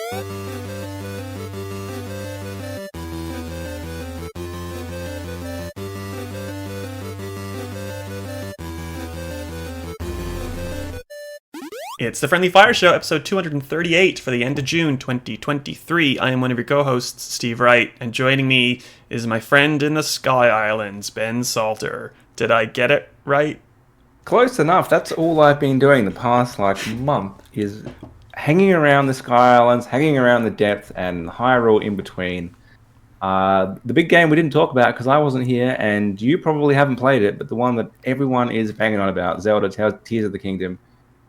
It's the Friendly Fire Show, episode 238 for the end of June 2023. I am one of your co-hosts, Steve Wright, and joining me is my friend in the Sky Islands, Ben Salter. Did I get it right? Close enough. That's all I've been doing the past month is hanging around the Sky Islands, hanging around the depth, and Hyrule in between. The big game we didn't talk about because I wasn't here, and you probably haven't played it, but the one that everyone is banging on about, Zelda Tears of the Kingdom,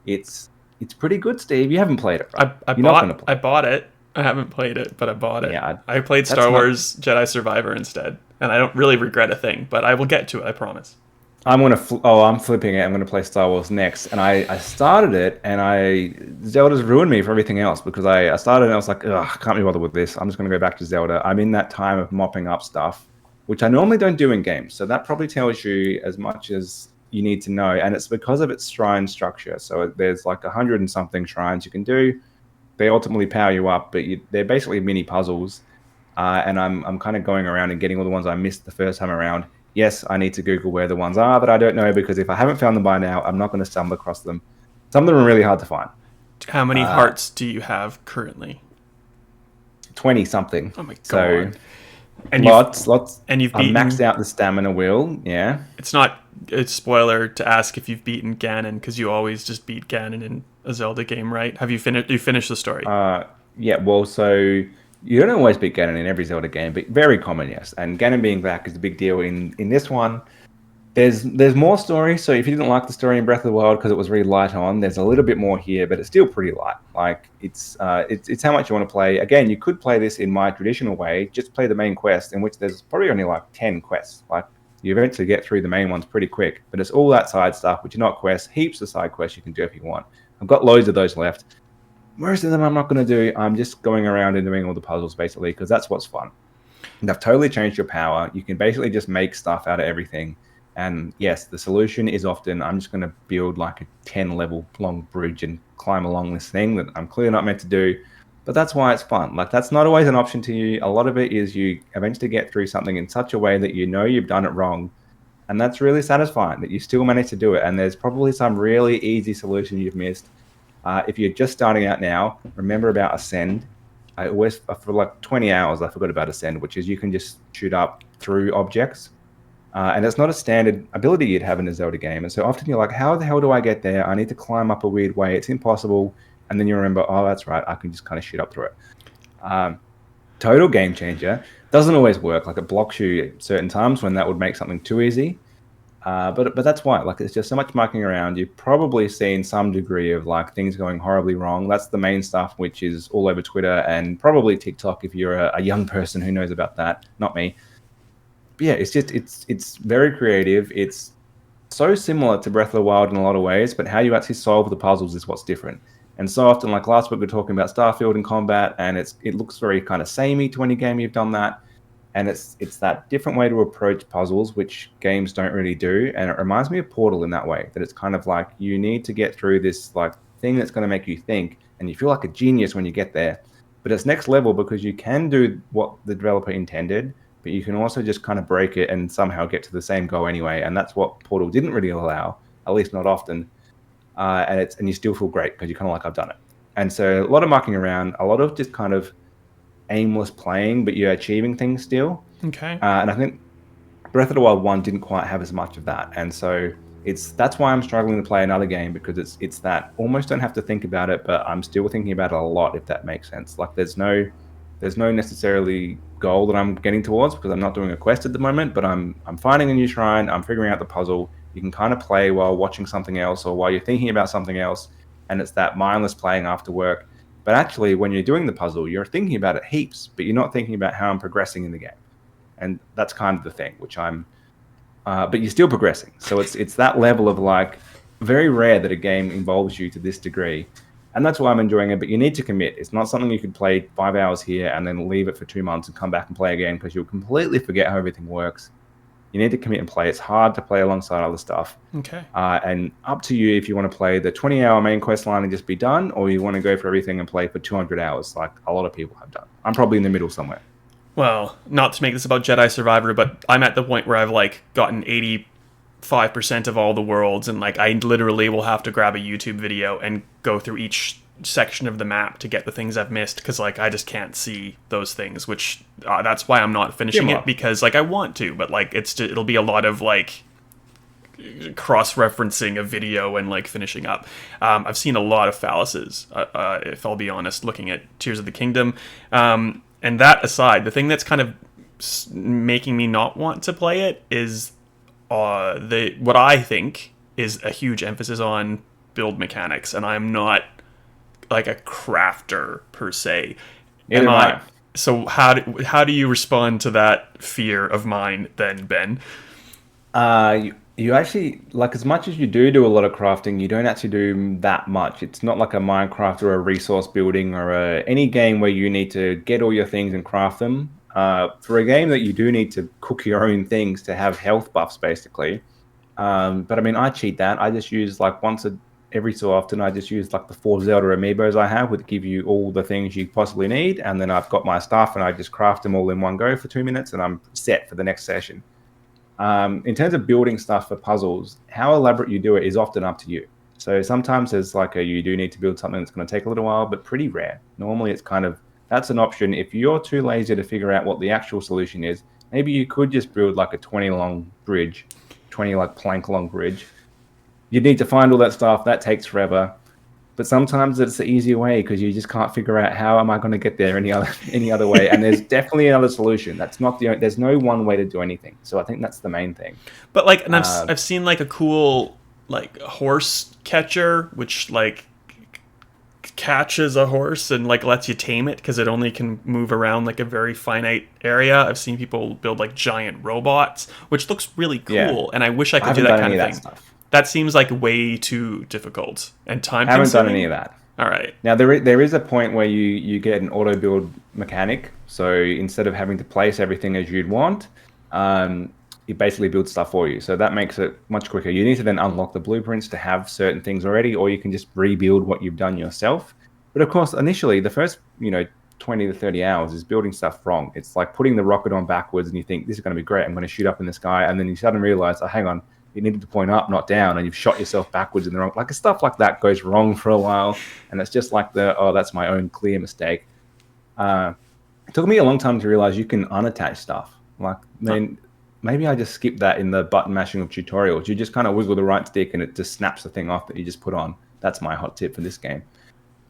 it's pretty good, Steve. You haven't played it, right? I bought it. I haven't played it, but I bought it. Yeah, I played Star Wars Jedi Survivor instead, and I don't really regret a thing, but I will get to it, I promise. I'm flipping it. I'm going to play Star Wars next. And I started it, and Zelda's ruined me for everything else because I started and I was like, ugh, I can't be bothered with this. I'm just going to go back to Zelda. I'm in that time of mopping up stuff, which I normally don't do in games. So that probably tells you as much as you need to know. And it's because of its shrine structure. So there's like 100 and something shrines you can do. They ultimately power you up, but they're basically mini puzzles. And I'm kind of going around and getting all the ones I missed the first time around. Yes, I need to Google where the ones are that I don't know, because if I haven't found them by now, I'm not going to stumble across them. Some of them are really hard to find. How many hearts do you have currently? 20 something. Oh my god! So, and lots. And you've beaten... maxed out the stamina wheel. Yeah. It's not a spoiler to ask if you've beaten Ganon, because you always just beat Ganon in a Zelda game, right? Have you finished? You finished the story? Yeah. Well, so. You don't always beat Ganon in every Zelda game, but very common, yes. And Ganon being back is a big deal in this one. There's more story, so if you didn't like the story in Breath of the Wild because it was really light on, there's a little bit more here, but it's still pretty light. Like, it's how much you want to play. Again, you could play this in my traditional way, just play the main quest, in which there's probably only like 10 quests. Like, you eventually get through the main ones pretty quick, but it's all that side stuff, which are not quests, heaps of side quests you can do if you want. I've got loads of those left. Most of them I'm not going to do. I'm just going around and doing all the puzzles, basically, because that's what's fun. And they've totally changed your power. You can basically just make stuff out of everything. And yes, the solution is often, I'm just going to build like a 10-level long bridge and climb along this thing that I'm clearly not meant to do. But that's why it's fun. Like, that's not always an option to you. A lot of it is you eventually get through something in such a way that you know you've done it wrong. And that's really satisfying, that you still manage to do it. And there's probably some really easy solution you've missed. If you're just starting out now, remember about Ascend. For like 20 hours, I forgot about Ascend, which is you can just shoot up through objects. And it's not a standard ability you'd have in a Zelda game. And so often you're like, how the hell do I get there? I need to climb up a weird way. It's impossible. And then you remember, oh, that's right. I can just kind of shoot up through it. Total game changer. Doesn't always work. Like, it blocks you at certain times when that would make something too easy. But that's why, like, it's just so much mucking around. You've probably seen some degree of like things going horribly wrong. That's the main stuff, which is all over Twitter and probably TikTok if you're a young person who knows about that. Not me. But yeah, it's very creative. It's so similar to Breath of the Wild in a lot of ways, but how you actually solve the puzzles is what's different. And so often, like last week, we were talking about Starfield and combat, and it looks very kind of samey to any game you've done that. And it's that different way to approach puzzles, which games don't really do. And it reminds me of Portal in that way, that it's kind of like you need to get through this like thing that's going to make you think, and you feel like a genius when you get there. But it's next level because you can do what the developer intended, but you can also just kind of break it and somehow get to the same goal anyway. And that's what Portal didn't really allow, at least not often. And you still feel great because you're kind of like, I've done it. And so a lot of mucking around, a lot of just kind of aimless playing, but you're achieving things still. Okay. And I think Breath of the Wild 1 didn't quite have as much of that. And so that's why I'm struggling to play another game, because it's that almost don't have to think about it, but I'm still thinking about it a lot, if that makes sense. Like, there's no necessarily goal that I'm getting towards because I'm not doing a quest at the moment, but I'm finding a new shrine, I'm figuring out the puzzle. You can kind of play while watching something else or while you're thinking about something else, and it's that mindless playing after work. But actually, when you're doing the puzzle, you're thinking about it heaps, but you're not thinking about how I'm progressing in the game. And that's kind of the thing, which but you're still progressing. So it's that level of like, very rare that a game involves you to this degree. And that's why I'm enjoying it, but you need to commit. It's not something you could play 5 hours here and then leave it for 2 months and come back and play again, because you'll completely forget how everything works. You need to commit and play. It's hard to play alongside other stuff. Okay. And up to you if you want to play the 20-hour main quest line and just be done, or you want to go for everything and play for 200 hours, like a lot of people have done. I'm probably in the middle somewhere. Well, not to make this about Jedi Survivor, but I'm at the point where I've like gotten 85% of all the worlds, and like I literally will have to grab a YouTube video and go through each section of the map to get the things I've missed, because like I just can't see those things, which that's why I'm not finishing it, because like I want to, but like it'll be a lot of like cross-referencing a video and like finishing up. I've seen a lot of phalluses, if I'll be honest, looking at Tears of the Kingdom. And that aside, the thing that's kind of making me not want to play it is what I think is a huge emphasis on build mechanics, and I'm not like a crafter per se. Am I? So how do you respond to that fear of mine then, Ben? You actually, like, as much as you do a lot of crafting, you don't actually do that much. It's not like a Minecraft or a resource building or any game where you need to get all your things and craft them. For a game that you do need to cook your own things to have health buffs, basically. But I mean, I cheat that. I just use like every so often, I just use like the 4 Zelda amiibos I have, which give you all the things you possibly need. And then I've got my stuff and I just craft them all in one go for 2 minutes and I'm set for the next session. In terms of building stuff for puzzles, how elaborate you do it is often up to you. So sometimes there's like you do need to build something that's going to take a little while, but pretty rare. Normally it's that's an option. If you're too lazy to figure out what the actual solution is, maybe you could just build like a 20 like plank long bridge. You need to find all that stuff. That takes forever. But sometimes it's the easier way because you just can't figure out how am I going to get there any other way. And there's definitely another solution. That's not there's no one way to do anything. So I think that's the main thing. But like, and I've seen like a cool like horse catcher, which like catches a horse and like lets you tame it because it only can move around like a very finite area. I've seen people build like giant robots, which looks really cool. Yeah. And I wish I could do that kind of thing. That seems like way too difficult and time-consuming. I haven't done any of that. All right. Now, there is a point where you get an auto-build mechanic. So instead of having to place everything as you'd want, it basically builds stuff for you. So that makes it much quicker. You need to then unlock the blueprints to have certain things already, or you can just rebuild what you've done yourself. But of course, initially, the first 20 to 30 hours is building stuff wrong. It's like putting the rocket on backwards and you think, this is going to be great. I'm going to shoot up in the sky. And then you suddenly realize, oh, hang on. You needed to point up, not down, and you've shot yourself backwards in the wrong. Like stuff like that goes wrong for a while, and it's just like that's my own clear mistake. It took me a long time to realize you can unattach stuff. Like then maybe I just skipped that in the button mashing of tutorials. You just kind of wiggle the right stick and it just snaps the thing off that you just put on. That's my hot tip for this game.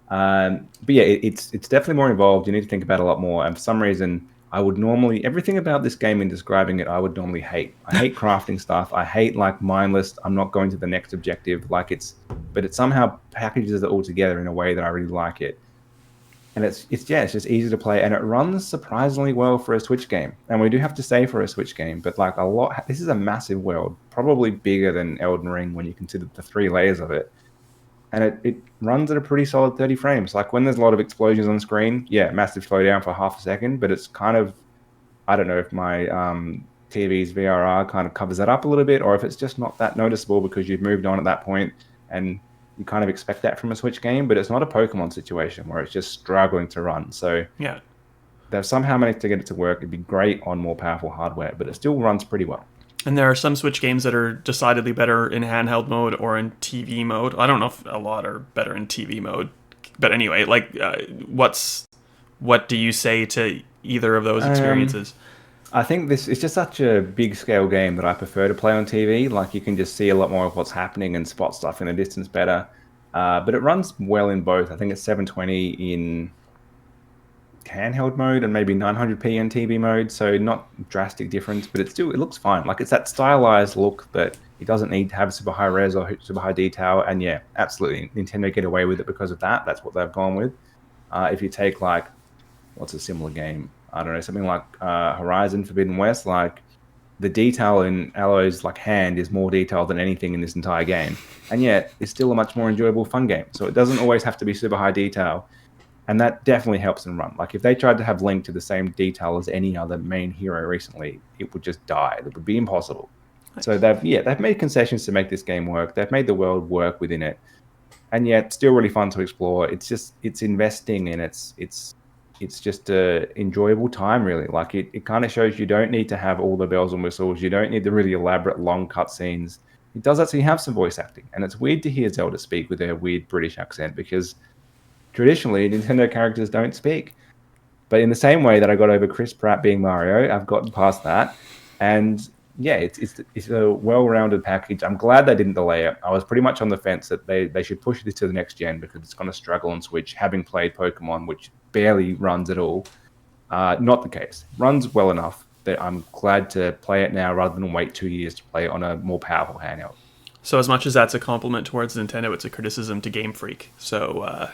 But yeah, it's definitely more involved. You need to think about it a lot more, and for some reason. I would normally, everything about this game in describing it, I would normally hate. I hate crafting stuff. I hate like mindless, I'm not going to the next objective. But it somehow packages it all together in a way that I really like it. And it's just easy to play. And it runs surprisingly well for a Switch game. And we do have to say for a Switch game, but like this is a massive world, probably bigger than Elden Ring when you consider the 3 layers of it. And it runs at a pretty solid 30 frames. Like when there's a lot of explosions on screen, yeah, massive slowdown for half a second, but it's kind of, I don't know if my TV's VRR kind of covers that up a little bit, or if it's just not that noticeable because you've moved on at that point and you kind of expect that from a Switch game, but it's not a Pokemon situation where it's just struggling to run. So yeah, they've somehow managed to get it to work. It'd be great on more powerful hardware, but it still runs pretty well. And there are some Switch games that are decidedly better in handheld mode or in TV mode. I don't know if a lot are better in TV mode. But anyway, like, what do you say to either of those experiences? I think this is just such a big scale game that I prefer to play on TV. Like, you can just see a lot more of what's happening and spot stuff in the distance better. But it runs well in both. I think it's 720 in handheld mode and maybe 900p in TV mode, so not drastic difference, but it looks fine. Like it's that stylized look that it doesn't need to have super high res or super high detail, and yeah, absolutely, Nintendo get away with it because of that. That's what they've gone with. If you take like, what's a similar game? I don't know, something like Horizon Forbidden West, like the detail in Aloy's like hand is more detailed than anything in this entire game, and yet it's still a much more enjoyable, fun game. So it doesn't always have to be super high detail. And that definitely helps them run. Like if they tried to have Link to the same detail as any other main hero recently, it would just die. It would be impossible. Nice. So they've made concessions to make this game work. They've made the world work within it, and yet still really fun to explore. It's investing and it's just a enjoyable time, really. Like it kind of shows you don't need to have all the bells and whistles. You don't need the really elaborate long cutscenes. It does actually have some voice acting, and it's weird to hear Zelda speak with her weird British accent because traditionally Nintendo characters don't speak. But in the same way that I got over Chris Pratt being Mario, I've gotten past that, and yeah, it's a well-rounded package. I'm glad they didn't delay it. I was pretty much on the fence that they should push this to the next gen because it's going to struggle on Switch, having played Pokemon, which barely runs at all. Not the case. Runs well enough that I'm glad to play it now rather than wait 2 years to play it on a more powerful handheld. So as much as that's a compliment towards Nintendo, it's a criticism to Game Freak. So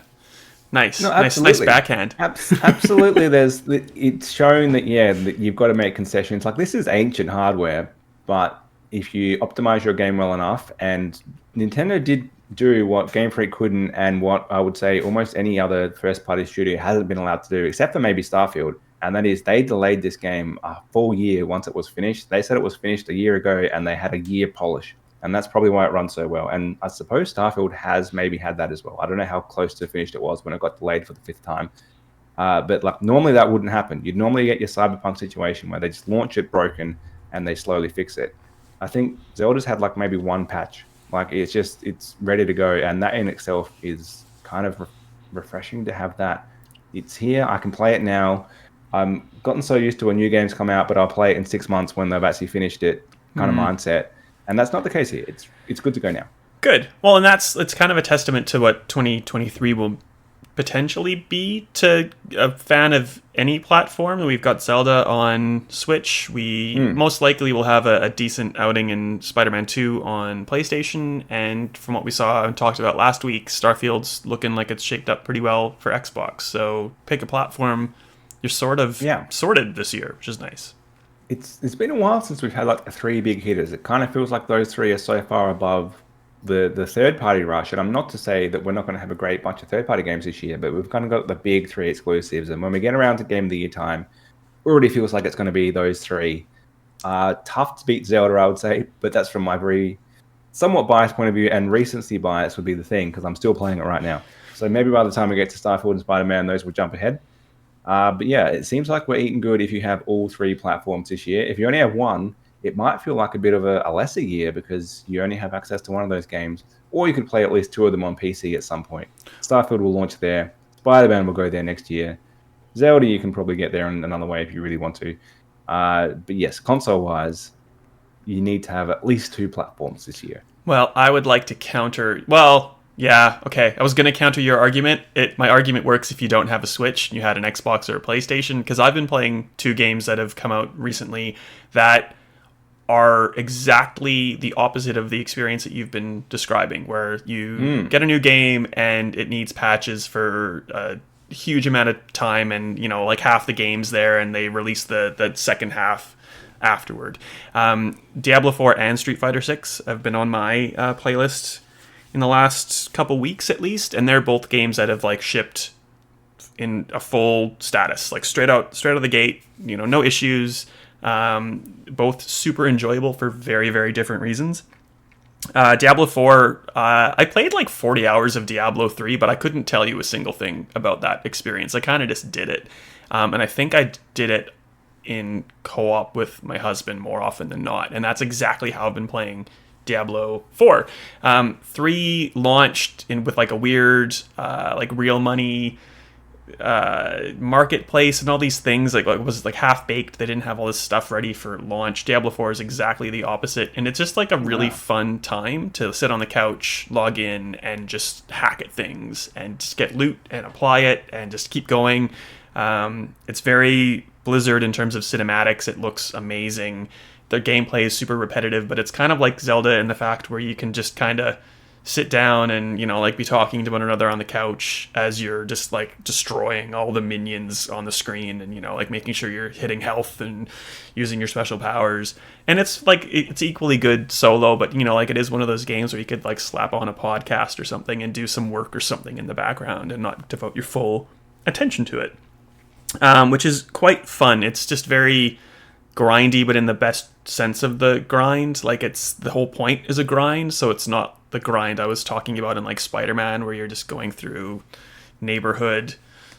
nice, No, nice backhand. Absolutely, it's shown that that you've got to make concessions. Like this is ancient hardware, but if you optimize your game well enough, and Nintendo did do what Game Freak couldn't, and what I would say almost any other first-party studio hasn't been allowed to do, except for maybe Starfield, and that is they delayed this game a full year once it was finished. They said it was finished a year ago, and they had a year polish. And that's probably why it runs so well. And I suppose Starfield has maybe had that as well. I don't know how close to finished it was when it got delayed for the 5th time. But like normally that wouldn't happen. You'd normally get your Cyberpunk situation where they just launch it broken and they slowly fix it. I think Zelda's had like maybe one patch. Like it's ready to go. And that in itself is kind of refreshing to have that. It's here. I can play it now. I'm gotten so used to when new games come out, but I'll play it in 6 months when they've actually finished it kind of mindset. And that's not the case here. It's good to go now. Good. Well, and it's kind of a testament to what 2023 will potentially be to a fan of any platform. We've got Zelda on Switch. We most likely will have a decent outing in Spider-Man 2 on PlayStation. And from what we saw and talked about last week, Starfield's looking like it's shaped up pretty well for Xbox. So pick a platform. You're sort of sorted this year, which is nice. It's been a while since we've had like the 3 big hitters. It kind of feels like those 3 are so far above the third-party rush. And I'm not to say that we're not going to have a great bunch of third-party games this year, but we've kind of got the big 3 exclusives. And when we get around to Game of the Year time, it already feels like it's going to be those 3. Tough to beat Zelda, I would say, but that's from my very somewhat biased point of view, and recency bias would be the thing because I'm still playing it right now. So maybe by the time we get to Starfield and Spider-Man, those will jump ahead. But yeah, it seems like we're eating good if you have all 3 platforms this year. If you only have one, it might feel like a bit of a lesser year because you only have access to one of those games. Or you could play at least 2 of them on PC at some point. Starfield will launch there. Spider-Man will go there next year. Zelda, you can probably get there in another way if you really want to. But yes, console-wise, you need to have at least 2 platforms this year. Well, I would like to counter... Well... Yeah, okay. I was going to counter your argument. My argument works if you don't have a Switch, you had an Xbox or a PlayStation, because I've been playing 2 games that have come out recently that are exactly the opposite of the experience that you've been describing, where you get a new game and it needs patches for a huge amount of time, and like half the game's there, and they release the second half afterward. Diablo 4 and Street Fighter 6 have been on my playlist in the last couple weeks at least, and they're both games that have like shipped in a full status, like straight out of the gate, no issues, both super enjoyable for very, very different reasons. Diablo 4, I played like 40 hours of Diablo 3, but I couldn't tell you a single thing about that experience. I kind of just did it, and I think I did it in co-op with my husband more often than not, and that's exactly how I've been playing Diablo 4. 3 launched with like a weird like real money marketplace and all these things, like it was like half baked. They didn't have all this stuff ready for launch. Diablo 4 is exactly the opposite, and it's just like a really fun time to sit on the couch, log in, and just hack at things and just get loot and apply it and just keep going. It's very Blizzard in terms of cinematics. It looks amazing. The gameplay is super repetitive, but it's kind of like Zelda in the fact where you can just kind of sit down and, like be talking to one another on the couch as you're just like destroying all the minions on the screen and, like making sure you're hitting health and using your special powers. And it's like, it's equally good solo, but, like it is one of those games where you could like slap on a podcast or something and do some work or something in the background and not devote your full attention to it, which is quite fun. It's just very grindy, but in the best sense of the grind. Like, it's the whole point is a grind, so it's not the grind I was talking about in like Spider-Man, where you're just going through neighborhood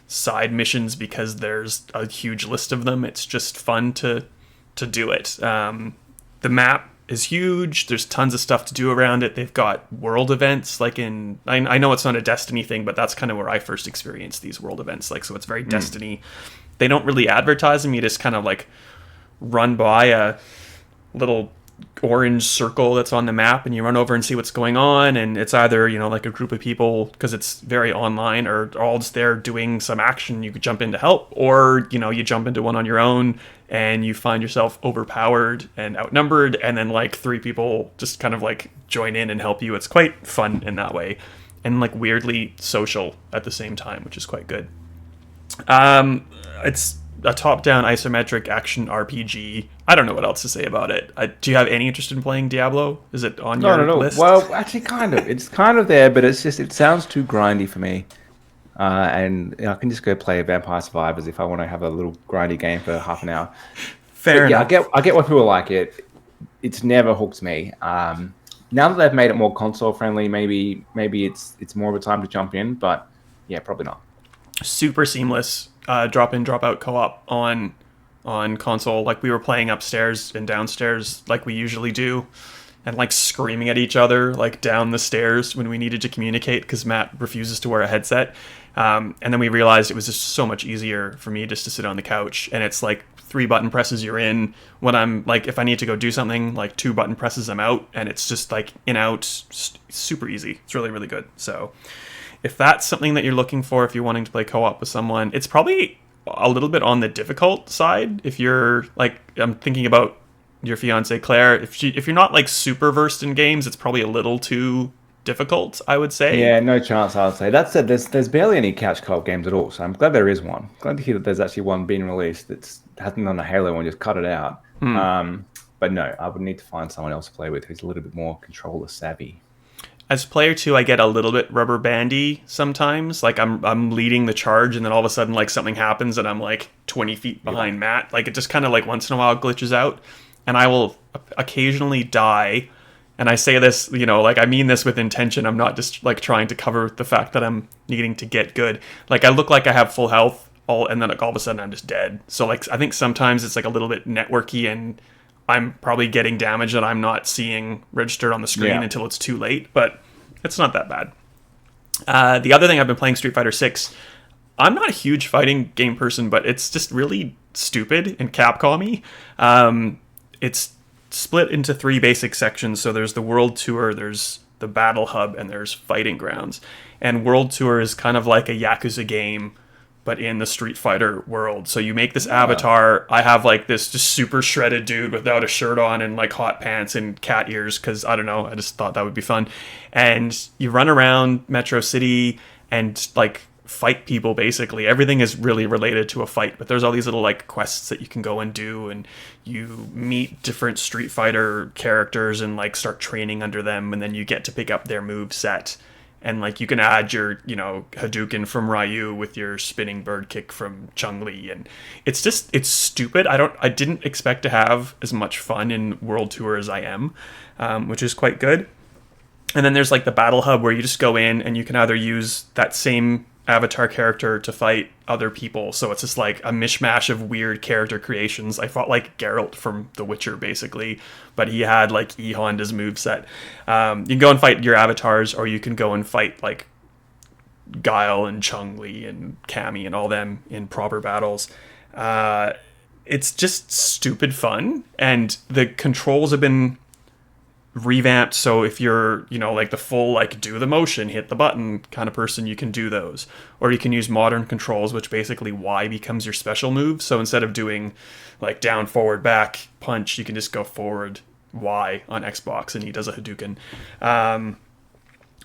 side missions because there's a huge list of them. It's just fun to do it. The map is huge. There's tons of stuff to do around it. They've got world events, like in I know it's not a Destiny thing, but that's kind of where I first experienced these world events. Like, so it's very Destiny. They don't really advertise them. You just kind of like run by a little orange circle that's on the map, and you run over and see what's going on, and it's either, you know, like a group of people, because it's very online, or all just there doing some action. You could jump in to help, or, you know, you jump into one on your own and you find yourself overpowered and outnumbered, and then like 3 people just kind of like join in and help you. It's quite fun in that way, and like weirdly social at the same time, which is quite good. It's a top-down isometric action RPG. I don't know what else to say about it. Do you have any interest in playing Diablo? Is it on your list? Well, actually, kind of. It's kind of there, but it's just, it sounds too grindy for me. And I can just go play Vampire Survivors if I want to have a little grindy game for half an hour. Fair enough. Yeah, I get why people like it. It's never hooked me. Now that they've made it more console friendly, maybe it's more of a time to jump in. But yeah, probably not. Super seamless. Drop in, drop out co-op on console. Like, we were playing upstairs and downstairs like we usually do, and like screaming at each other like down the stairs when we needed to communicate, because Matt refuses to wear a headset. And then we realized it was just so much easier for me just to sit on the couch, and it's like 3 button presses you're in. When I'm like, if I need to go do something, like 2 button presses I'm out, and it's just like in out, super easy. It's really, really good. So if that's something that you're looking for, if you're wanting to play co-op with someone, it's probably a little bit on the difficult side. If you're like, I'm thinking about your fiance Claire, if you're not like super versed in games, it's probably a little too difficult, I would say. Yeah, no chance, I would say. That said, there's barely any couch co-op games at all, so I'm glad there is one. Glad to hear that there's actually one being released that's hasn't done a Halo and just cut it out. But no, I would need to find someone else to play with who's a little bit more controller savvy. As player 2, I get a little bit rubber bandy sometimes. Like, I'm leading the charge, and then all of a sudden, like, something happens, and I'm like 20 feet behind Matt. Like, it just kind of like once in a while glitches out, and I will occasionally die. And I say this, you know, like, I mean this with intention. I'm not just like trying to cover the fact that I'm needing to get good. Like, I look like I have full health, and then like, all of a sudden I'm just dead. So like, I think sometimes it's like a little bit networky, and I'm probably getting damage that I'm not seeing registered on the screen until it's too late, but it's not that bad. The other thing, I've been playing Street Fighter 6. I'm not a huge fighting game person, but it's just really stupid and Capcom-y. It's split into 3 basic sections. So there's the World Tour, there's the Battle Hub, and there's Fighting Grounds. And World Tour is kind of like a Yakuza game, but in the Street Fighter world. So you make this avatar. I have like this just super shredded dude without a shirt on and like hot pants and cat ears, because I don't know, I just thought that would be fun. And you run around Metro City and like fight people, basically. Everything is really related to a fight, but there's all these little like quests that you can go and do, and you meet different Street Fighter characters and like start training under them, and then you get to pick up their move set. And like, you can add your, you know, Hadouken from Ryu with your spinning bird kick from Chun-Li, and it's stupid. I didn't expect to have as much fun in World Tour as I am, which is quite good. And then there's like the Battle Hub, where you just go in and you can either use that same avatar character to fight other people. So it's just like a mishmash of weird character creations. I fought like Geralt from The Witcher, basically, but he had like E Honda's moveset. You can go and fight your avatars, or you can go and fight like Guile and Chun-Li and Cammy and all them in proper battles. It's just stupid fun, and the controls have been revamped, so if you're, you know, like the full like do the motion, hit the button kind of person, you can do those. Or you can use modern controls, which basically Y becomes your special move. So instead of doing like down, forward, back, punch, you can just go forward, Y on Xbox, and he does a Hadouken.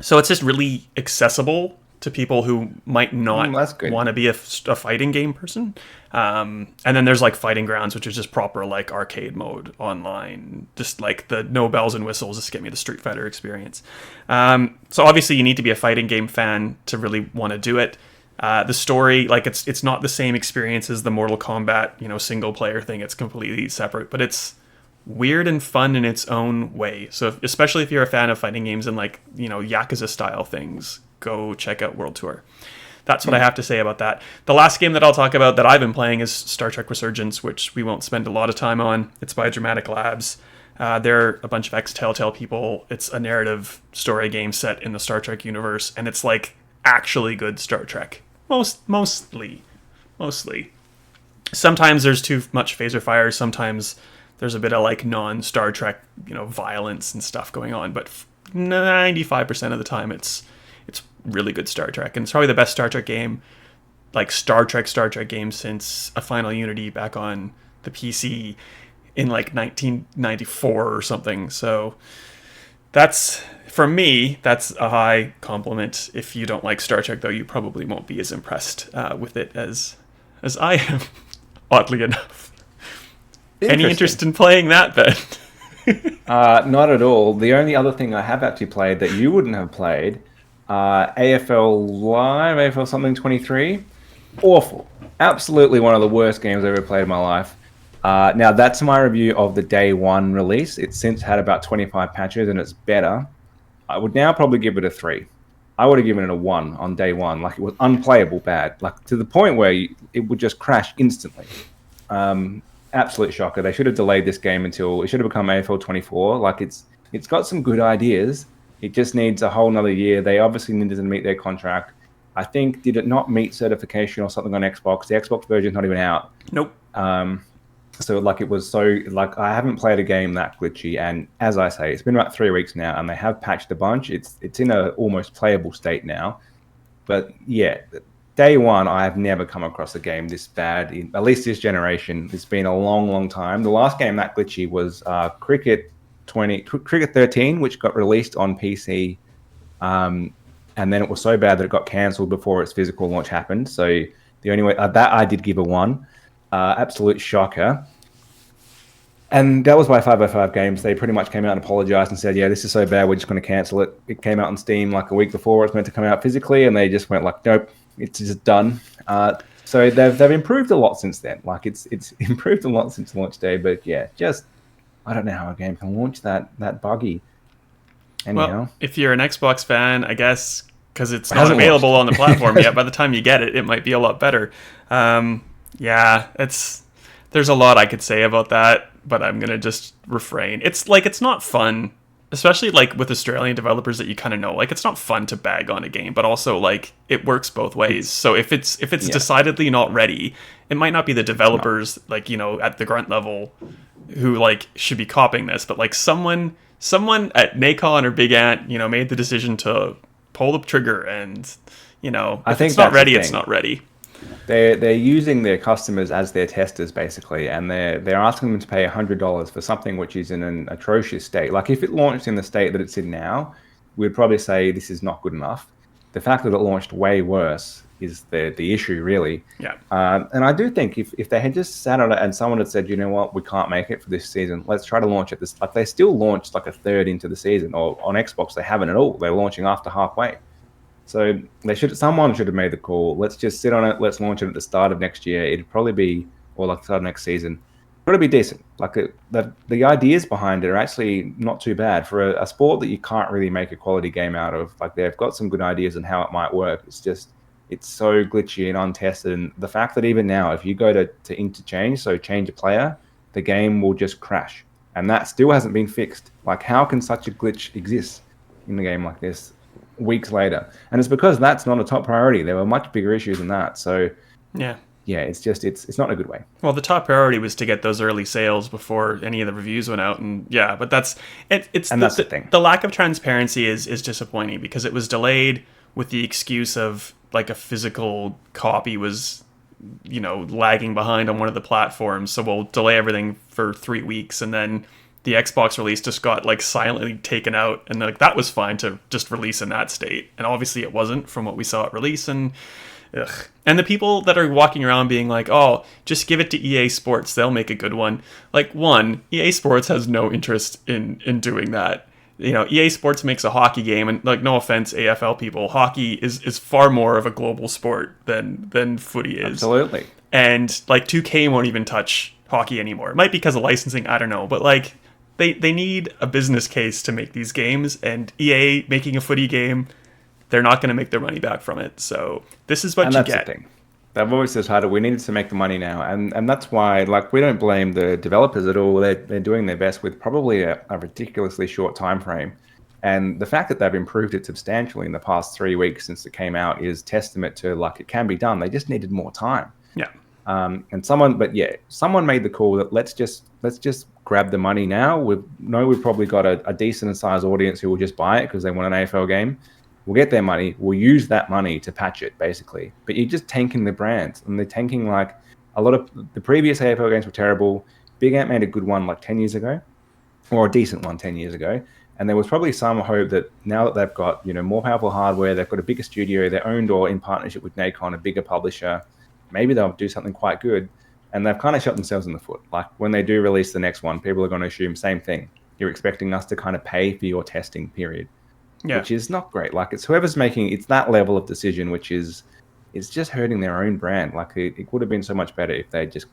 So it's just really accessible to people who might not want to be a fighting game person. And then there's like Fighting Grounds, which is just proper like arcade mode online, just like the no bells and whistles, just get me the Street Fighter experience. So obviously you need to be a fighting game fan to really want to do it. The story, like it's not the same experience as the Mortal Kombat, single player thing. It's completely separate, but it's weird and fun in its own way. So especially if you're a fan of fighting games and like, Yakuza style things, go check out World Tour. That's what I have to say about that. The last game that I'll talk about that I've been playing is Star Trek Resurgence, which we won't spend a lot of time on. It's by Dramatic Labs. They're a bunch of ex-Telltale people. It's a narrative story game set in the Star Trek universe, and it's like actually good Star Trek. Mostly. Sometimes there's too much phaser fire. Sometimes there's a bit of like non-Star Trek, violence and stuff going on. But 95% of the time, it's really good Star Trek, and it's probably the best Star Trek game, like Star Trek game since a Final Unity back on the PC in like 1994 or something. So that's, for me, that's a high compliment. If you don't like Star Trek, though, you probably won't be as impressed with it as I am, oddly enough. Any interest in playing that, Ben? Not at all. The only other thing I have actually played that you wouldn't have played, AFL Live, AFL something 23. Awful. Absolutely one of the worst games I've ever played in my life. Now, that's my review of the day one release. It's since had about 25 patches and it's better. I would now probably give it a 3. I would have given it a 1 on day one. Like, it was unplayable bad. Like, to the point where it would just crash instantly. Absolute shocker. They should have delayed this game until it should have become AFL 24. Like, it's got some good ideas. It just needs a whole nother year. They obviously needed to meet their contract. I think, did it not meet certification or something on Xbox? The Xbox version's not even out. Nope. So, like, it was so, like, I haven't played a game that glitchy. And as I say, it's been about 3 weeks now, and they have patched a bunch. It's in a almost playable state now. But, yeah, day one, I have never come across a game this bad, at least this generation. It's been a long, long time. The last game that glitchy was Cricket 13, which got released on PC, and then it was so bad that it got cancelled before its physical launch happened. So the only way that I did give a 1, absolute shocker. And that was by 505 Games. They pretty much came out and apologized and said, "Yeah, this is so bad, we're just going to cancel it." It came out on Steam like a week before it was meant to come out physically, and they just went like, "Nope, it's just done." So they've improved a lot since then. Like, it's improved a lot since launch day, but yeah, just. I don't know how a game can launch that buggy. Anyhow. Well, if you're an Xbox fan, I guess, because it's not available on the platform yet, by the time you get it, it might be a lot better. Yeah, there's a lot I could say about that, but I'm going to just refrain. It's not fun, especially like with Australian developers that you kind of know. Like, it's not fun to bag on a game, but also like it works both ways. So if it's decidedly not ready, it might not be the developers at the grunt level who like should be copying this, but like someone at Nacon or Big Ant, made the decision to pull the trigger, and I if think it's not ready, it's not ready. They're using their customers as their testers basically, and they're asking them to pay $100 for something which is in an atrocious state. Like, if it launched in the state that it's in now, we'd probably say this is not good enough. The fact that it launched way worse is the issue, really. Yeah. And I do think if they had just sat on it and someone had said, "You know what, we can't make it for this season, let's try to launch it this," like, they still launched like a third into the season, or on Xbox they haven't at all. They're launching after halfway. So someone should have made the call. Let's just sit on it. Let's launch it at the start of next year. It'd probably be, or like the start of next season. It'll be decent. Like, the ideas behind it are actually not too bad for a sport that you can't really make a quality game out of. Like, they've got some good ideas on how it might work. It's so glitchy and untested. And the fact that even now, if you go to interchange, so change a player, the game will just crash. And that still hasn't been fixed. Like, how can such a glitch exist in a game like this weeks later? And it's because that's not a top priority. There were much bigger issues than that. So yeah, it's not a good way. Well, the top priority was to get those early sales before any of the reviews went out, and yeah, but that's the thing. The lack of transparency is disappointing, because it was delayed with the excuse of like a physical copy was lagging behind on one of the platforms, so we'll delay everything for 3 weeks, and then the Xbox release just got like silently taken out, and like that was fine to just release in that state, and obviously it wasn't from what we saw at release. And the people that are walking around being like, "Oh, just give it to EA Sports, they'll make a good one." Like, EA Sports has no interest in doing that. EA Sports makes a hockey game, and like, no offense, AFL people, hockey is far more of a global sport than footy is. Absolutely. And like 2K won't even touch hockey anymore. It might be because of licensing, I don't know, but like they need a business case to make these games, and EA making a footy game, they're not going to make their money back from it. So this is what you get. The thing. They've always decided we needed to make the money now, and that's why, like, we don't blame the developers at all. They're doing their best with probably a ridiculously short time frame, and the fact that they've improved it substantially in the past 3 weeks since it came out is testament to, like, it can be done. They just needed more time. Yeah. And someone made the call that let's just grab the money now. We've probably got a decent sized audience who will just buy it because they want an AFL game. We'll get their money. We'll use that money to patch it, basically. But you're just tanking the brands, and they're tanking, like, a lot of the previous AFL games were terrible. Big Ant made a good one like 10 years ago, or a decent one 10 years ago. And there was probably some hope that now that they've got, more powerful hardware, they've got a bigger studio, they're owned or in partnership with Nacon, a bigger publisher, maybe they'll do something quite good. And they've kind of shot themselves in the foot. Like, when they do release the next one, people are going to assume same thing. You're expecting us to kind of pay for your testing period. Yeah. Which is not great. Like, it's whoever's making it's that level of decision, which is it's just hurting their own brand. Like, it would have been so much better if they just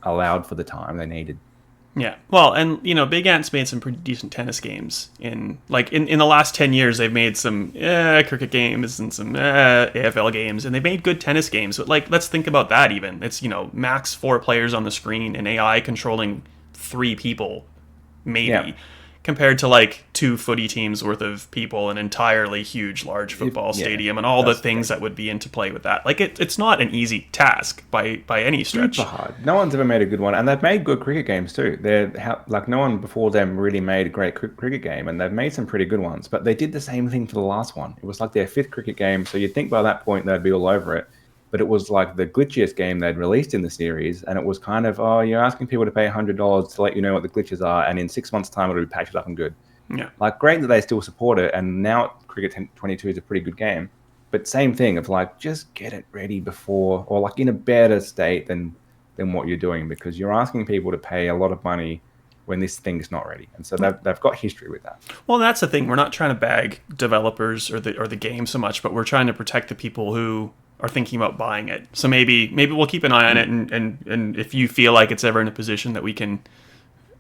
allowed for the time they needed. Yeah. Well, and Big Ant's made some pretty decent tennis games in the last 10 years. They've made some cricket games and some AFL games, and they've made good tennis games. But like, let's think about that. Even it's max 4 players on the screen and AI controlling 3 people, maybe. Yeah. Compared to like 2 footy teams worth of people, an entirely huge, large football stadium, and all the things that would be into play with that. Like, it's not an easy task by any stretch. Super hard. No one's ever made a good one, and they've made good cricket games too. No one before them really made a great cricket game, and they've made some pretty good ones. But they did the same thing for the last one. It was like their 5th cricket game, so you'd think by that point they'd be all over it. But it was like the glitchiest game they'd released in the series, and it was kind of, you're asking people to pay $100 to let you know what the glitches are, and in 6 months' time it'll be patched up and good. Yeah. Like, great that they still support it, and now Cricket 22 is a pretty good game. But same thing of like, just get it ready before, or like in a better state than what you're doing, because you're asking people to pay a lot of money when this thing's not ready. And so they've got history with that. Well, that's the thing. We're not trying to bag developers or the game so much, but we're trying to protect the people who are thinking about buying it. So maybe we'll keep an eye on it, and if you feel like it's ever in a position that we can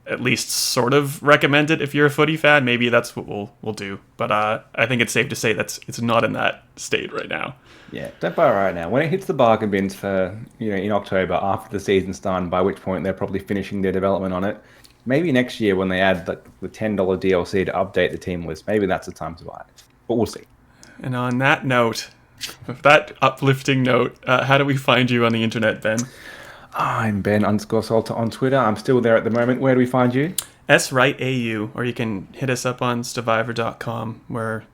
at least sort of recommend it, if you're a footy fan, maybe that's what we'll do. But I think it's safe to say it's not in that state right now. Yeah, don't buy it right now. When it hits the bargain bins for in October after the season's done, by which point they're probably finishing their development on it. Maybe next year when they add the $10 DLC to update the team list, maybe that's the time to buy it. But we'll see. And on that note, with that uplifting note, how do we find you on the internet, Ben? I'm Ben_Salter on Twitter. I'm still there at the moment. Where do we find you? SWriteAU, or you can hit us up on Stevivor.com, where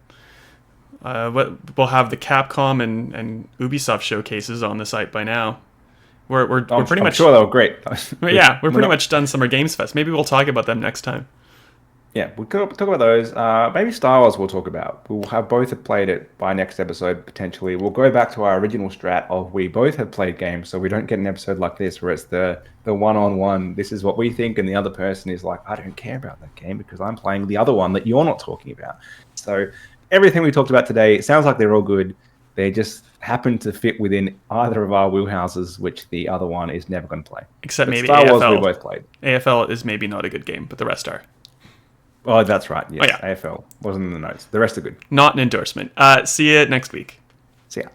we'll have the Capcom and Ubisoft showcases on the site by now. We're pretty much sure they were great. Yeah, we're pretty much done Summer Games Fest. Maybe we'll talk about them next time. Yeah, we'll talk about those. Maybe Star Wars we'll talk about. We'll have both have played it by next episode, potentially. We'll go back to our original strat of we both have played games, so we don't get an episode like this where it's the one-on-one, this is what we think, and the other person is like, I don't care about that game because I'm playing the other one that you're not talking about. So everything we talked about today, it sounds like they're all good. They just happen to fit within either of our wheelhouses, which the other one is never going to play. Except but maybe Star AFL. Wars we both played. AFL is maybe not a good game, but the rest are. Oh, that's right. Yes, oh, yeah. AFL wasn't in the notes. The rest are good. Not an endorsement. See you next week. See ya.